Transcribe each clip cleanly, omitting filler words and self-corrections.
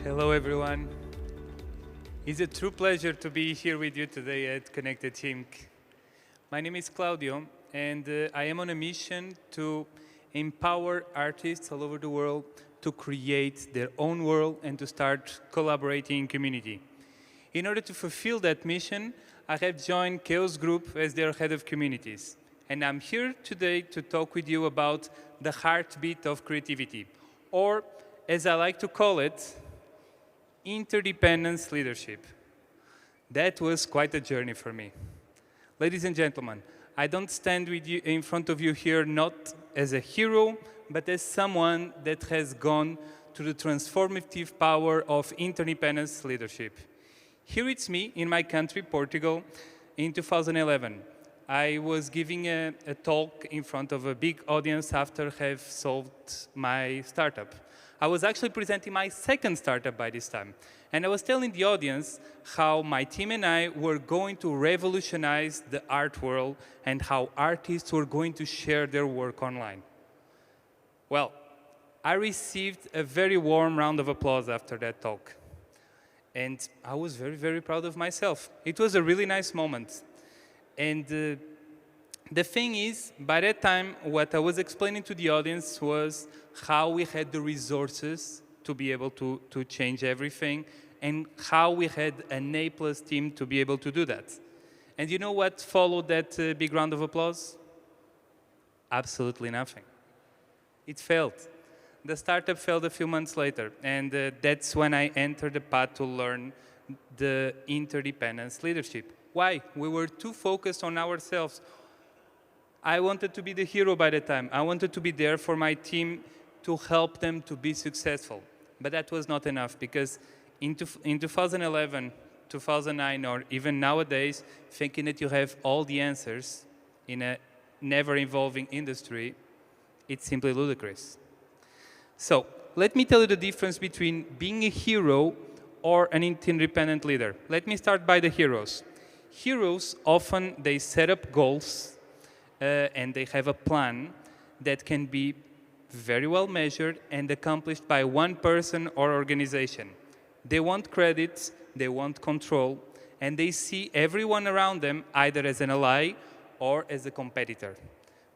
Hello, everyone. It's a true pleasure to be here with you today at Connected Inc. My name is Claudio, and I am on a mission to empower artists all over the world to create their own world and to start collaborating in community. In order to fulfill that mission, I have joined Chaos Group as their head of communities. And I'm here today to talk with you about the heartbeat of creativity, or as I like to call it, Interdependence Leadership. That was quite a journey for me. Ladies and gentlemen, I don't stand with you in front of you here not as a hero, but as someone that has gone to the transformative power of interdependence leadership. Here it's me in my country, Portugal, in 2011. I was giving a talk in front of a big audience after have solved my startup. I was actually presenting my second startup by this time. And I was telling the audience how my team and I were going to revolutionize the art world and how artists were going to share their work online. Well, I received a very warm round of applause after that talk. And I was very, very proud of myself. It was a really nice moment. And the thing is, by that time, what I was explaining to the audience was how we had the resources to be able to change everything and how we had an A+ team to be able to do that. And you know what followed that big round of applause? Absolutely nothing. It failed. The startup failed a few months later, and that's when I entered the path to learn the interdependence leadership. Why? We were too focused on ourselves. I wanted to be the hero by the time. I wanted to be there for my team to help them to be successful. But that was not enough, because in 2011, 2009, or even nowadays, thinking that you have all the answers in a never-evolving industry, it's simply ludicrous. So let me tell you the difference between being a hero or an interdependent leader. Let me start by the heroes. Heroes, often they set up goals and they have a plan that can be very well measured and accomplished by one person or organization. They want credit, they want control, and they see everyone around them either as an ally or as a competitor.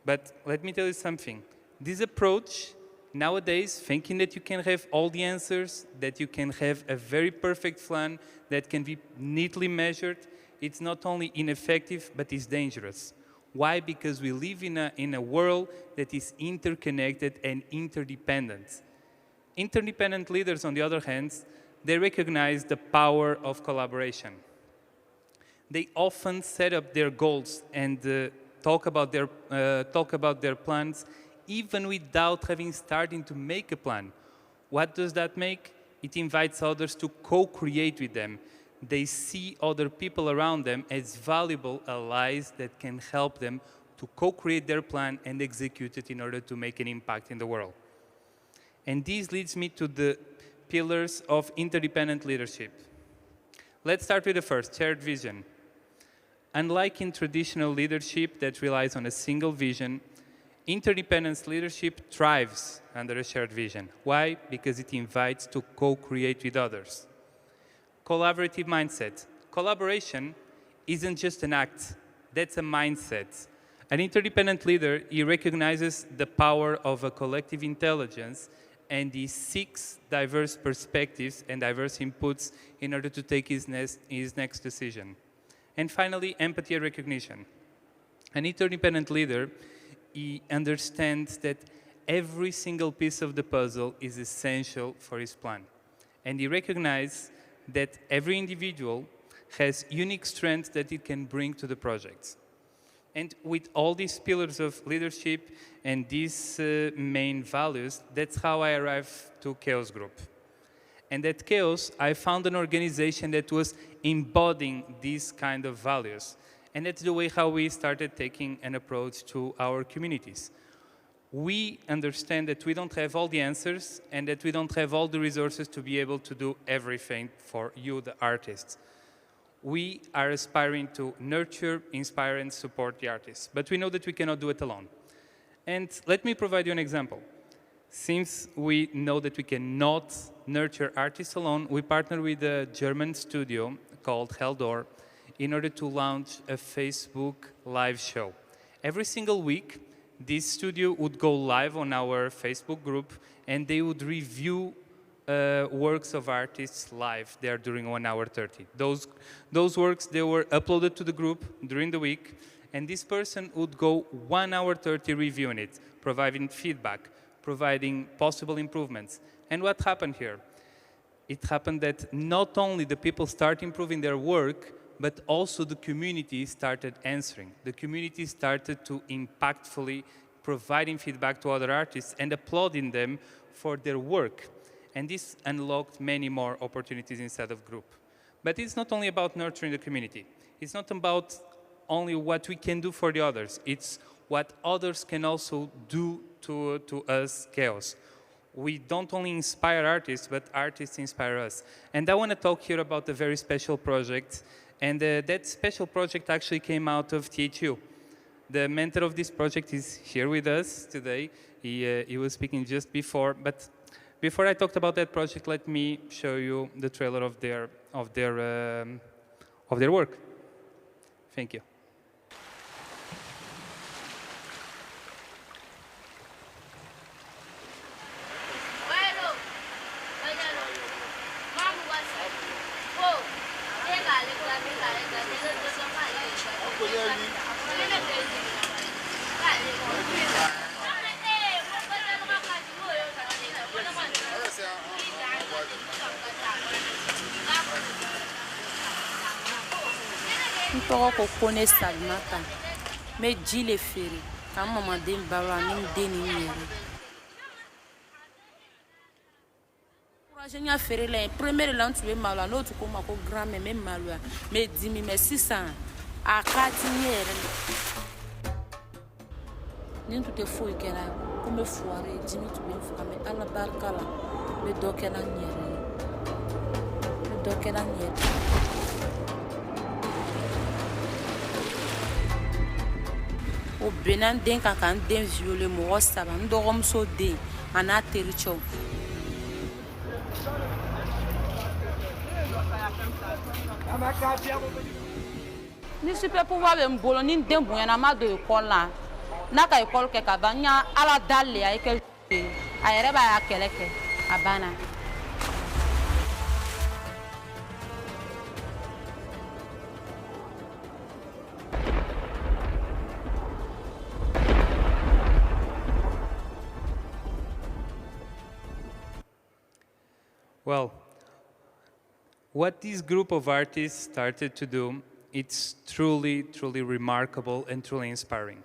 But let me tell you something. This approach, nowadays, thinking that you can have all the answers, that you can have a very perfect plan that can be neatly measured, it's not only ineffective, but it's dangerous. Why? Because we live in a world that is interconnected and interdependent. Interdependent leaders, on the other hand, they recognize the power of collaboration. They often set up their goals and talk about their plans even without having started to make a plan. What does that make? It invites others to co-create with them. They see other people around them as valuable allies that can help them to co-create their plan and execute it in order to make an impact in the world. And this leads me to the pillars of interdependent leadership. Let's start with the first, shared vision. Unlike in traditional leadership that relies on a single vision, interdependence leadership thrives under a shared vision. Why? Because it invites to co-create with others. Collaborative mindset. Collaboration isn't just an act, that's a mindset. An interdependent leader, he recognizes the power of a collective intelligence and he seeks diverse perspectives and diverse inputs in order to take his next decision. And finally, empathy and recognition. An interdependent leader, he understands that every single piece of the puzzle is essential for his plan. And he recognizes that every individual has unique strengths that it can bring to the project. And with all these pillars of leadership and these main values, that's how I arrived to Chaos Group. And at Chaos, I found an organization that was embodying these kind of values. And that's the way how we started taking an approach to our communities. We understand that we don't have all the answers and that we don't have all the resources to be able to do everything for you, the artists. We are aspiring to nurture, inspire, and support the artists, but we know that we cannot do it alone. And let me provide you an example. Since we know that we cannot nurture artists alone, we partner with a German studio called Heldor in order to launch a Facebook live show. Every single week, this studio would go live on our Facebook group, and they would review works of artists live there during 1 hour 30. Those works, they were uploaded to the group during the week, and this person would go 1 hour 30 reviewing it, providing feedback, providing possible improvements. And what happened here? It happened that not only the people start improving their work, but also the community started answering. The community started to impactfully providing feedback to other artists and applauding them for their work. And this unlocked many more opportunities inside of group. But it's not only about nurturing the community. It's not about only what we can do for the others. It's what others can also do to us, Chaos. We don't only inspire artists, but artists inspire us. And I want to talk here about a very special project. And that special project actually came out of THU. The mentor of this project is here with us today. He was speaking just before. But before I talked about that project, let me show you the trailer of their work. Thank you. Ntoko ko kone Salimata me jile fere ka mama den bara ni deni nyere Rajenya fere le premier lan tu e mala no tu ko mako grand me malwa me dimi me 600 akati nyere ni tu te foi kera ko me foire dimi tu ben fuka me ala barkala me dokela nyere o benan den ka kan den viole mo saba ndogom so den ana tericho ni super pouvoir be mbolo ni den buena ma do école la na ka école ke ka banya ala dalle ay ke ayere ba ya keleke abana Well, what this group of artists started to do, it's truly, truly remarkable and truly inspiring.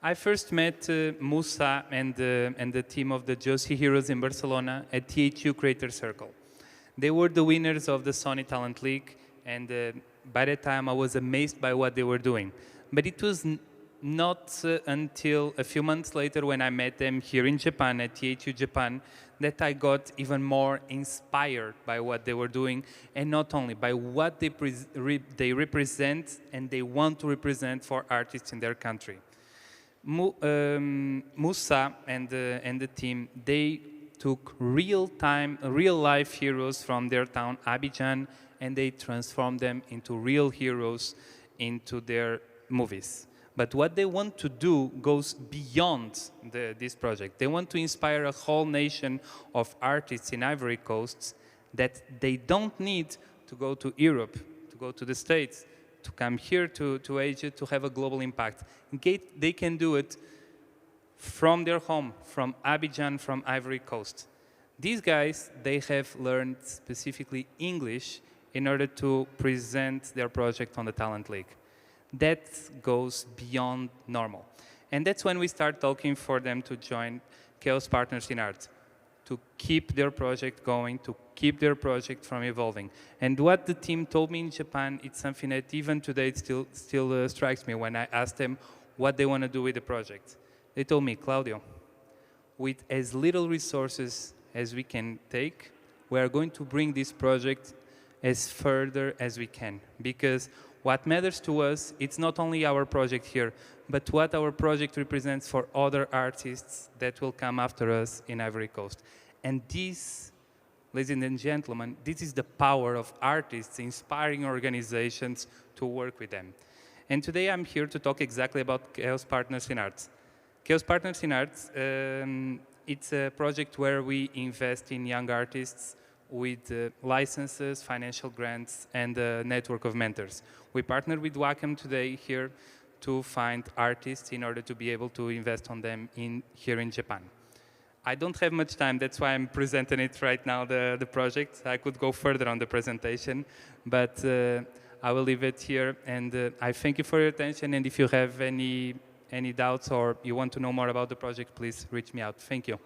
I first met Musa and the team of the Josie Heroes in Barcelona at THU Creator Circle. They were the winners of the Sony Talent League, and by that time I was amazed by what they were doing. But it was not until a few months later when I met them here in Japan, at THU Japan, that I got even more inspired by what they were doing, and not only by what they represent and they want to represent for artists in their country. Musa and the team, they took real-life heroes from their town, Abidjan, and they transformed them into real heroes into their movies. But what they want to do goes beyond this project. They want to inspire a whole nation of artists in Ivory Coast that they don't need to go to Europe, to go to the States, to come here to Asia to have a global impact. They can do it from their home, from Abidjan, from Ivory Coast. These guys, they have learned specifically English in order to present their project on the Talent League. That goes beyond normal. And that's when we start talking for them to join Chaos Partners in Art, to keep their project going, to keep their project from evolving. And what the team told me in Japan, it's something that even today it still strikes me when I ask them what they want to do with the project. They told me, Claudio, with as little resources as we can take, we are going to bring this project as further as we can. Because What matters to us, it's not only our project here, but what our project represents for other artists that will come after us in Ivory Coast. And this, ladies and gentlemen, this is the power of artists inspiring organizations to work with them. And today I'm here to talk exactly about Chaos Partners in Arts. Chaos Partners in Arts, it's a project where we invest in young artists with licenses, financial grants, and a network of mentors. We partner with Wacom today here to find artists in order to be able to invest on them here in Japan. I don't have much time, that's why I'm presenting it right now, the project. I could go further on the presentation, but I will leave it here. And I thank you for your attention, and if you have any doubts or you want to know more about the project, please reach me out. Thank you.